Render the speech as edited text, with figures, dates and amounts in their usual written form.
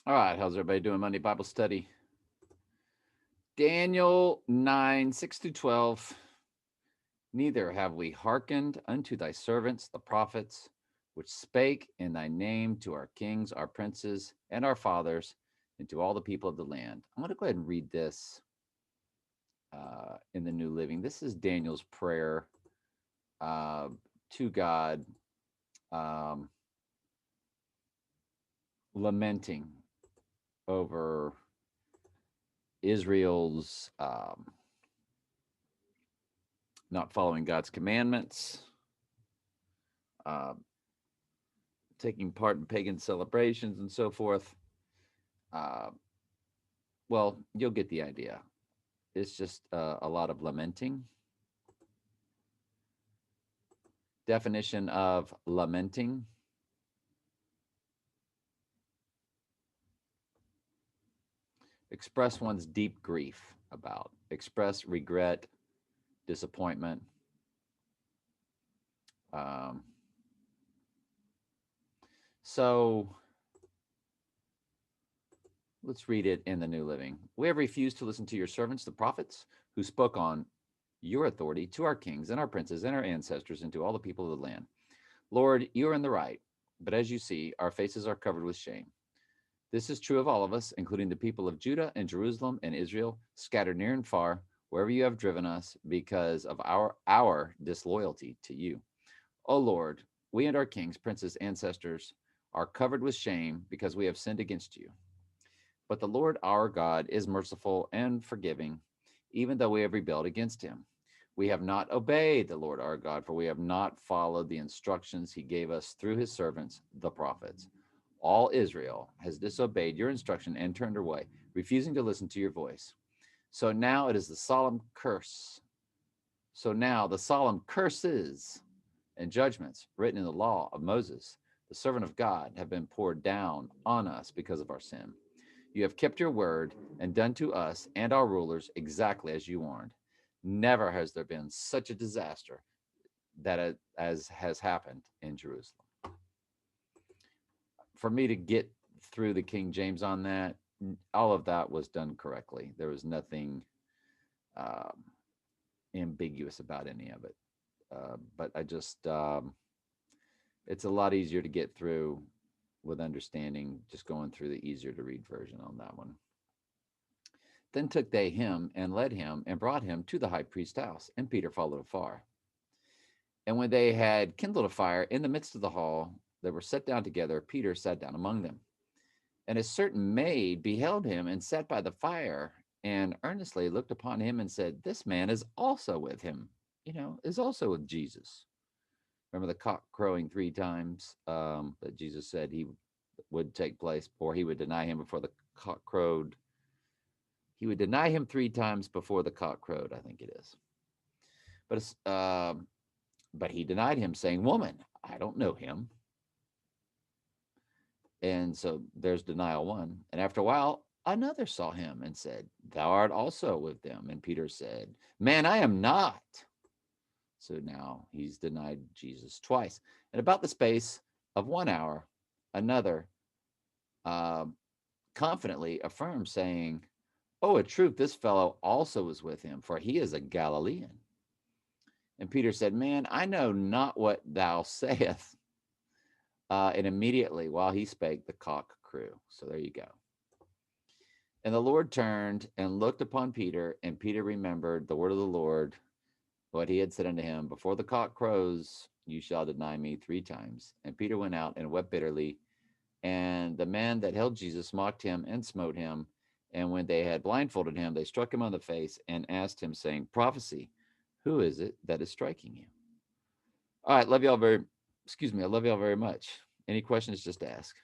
All right, how's everybody doing? Monday Bible study. Daniel 9, 6 through 12. Neither have we hearkened unto thy servants, the prophets, which spake in thy name to our kings, our princes, and our fathers, and to all the people of the land. I'm going to go ahead and read this in the New Living. This is Daniel's prayer uh, to God, um, lamenting over Israel's not following God's commandments, uh, taking part in pagan celebrations, and so forth. Uh, well, you'll get the idea. It's just a lot of lamenting. Definition of lamenting: express one's deep grief about, express regret, disappointment. Um, so let's read it in the New Living. We have refused to listen to your servants, the prophets, who spoke on your authority to our kings and our princes and our ancestors and to all the people of the land. Lord, you are in the right, but as you see, our faces are covered with shame. This is true of all of us, including the people of Judah and Jerusalem and Israel, scattered near and far, wherever you have driven us, because of our disloyalty to you. O Lord, we and our kings, princes, ancestors are covered with shame because we have sinned against you. But the Lord our God is merciful and forgiving, even though we have rebelled against him. We have not obeyed the Lord our God, for we have not followed the instructions he gave us through his servants, the prophets. All Israel has disobeyed your instruction and turned away, refusing to listen to your voice. So now it is the solemn curse. So now the solemn curses and judgments written in the law of Moses, the servant of God, have been poured down on us because of our sin. You have kept your word and done to us and our rulers exactly as you warned. Never has there been such a disaster that as has happened in Jerusalem. For me to get through the King James on that, all of that was done correctly. There was nothing um, ambiguous about any of it. But I just, it's a lot easier to get through with understanding just going through the easier to read version on that one. Then took they him and led him and brought him to the high priest's house, and Peter followed afar. And when they had kindled a fire in the midst of the hall, they were set down together. Peter sat down among them. And a certain maid beheld him and sat by the fire and earnestly looked upon him and said, this man is also with him, is also with Jesus. Remember the cock crowing three times that Jesus said he would take place, or he would deny him before the cock crowed. He would deny him three times before the cock crowed, I think it is. But he denied him, saying, woman, I don't know him. And so there's denial one. And after a while, another saw him and said, thou art also with them. And Peter said, man, I am not. So now he's denied Jesus twice. And about the space of 1 hour, another uh, confidently affirmed, saying, oh, a truth, this fellow also was with him, for he is a Galilean. And Peter said, man, I know not what thou sayest. And immediately while he spake, the cock crew. So there you go. And the Lord turned and looked upon Peter, and Peter remembered the word of the Lord, what he had said unto him, before the cock crows, you shall deny me three times. And Peter went out and wept bitterly. And the men that held Jesus mocked him and smote him. And when they had blindfolded him, they struck him on the face and asked him, saying, prophecy, who is it that is striking you? All right, love y'all very, excuse me, I love y'all very much. Any questions, just ask.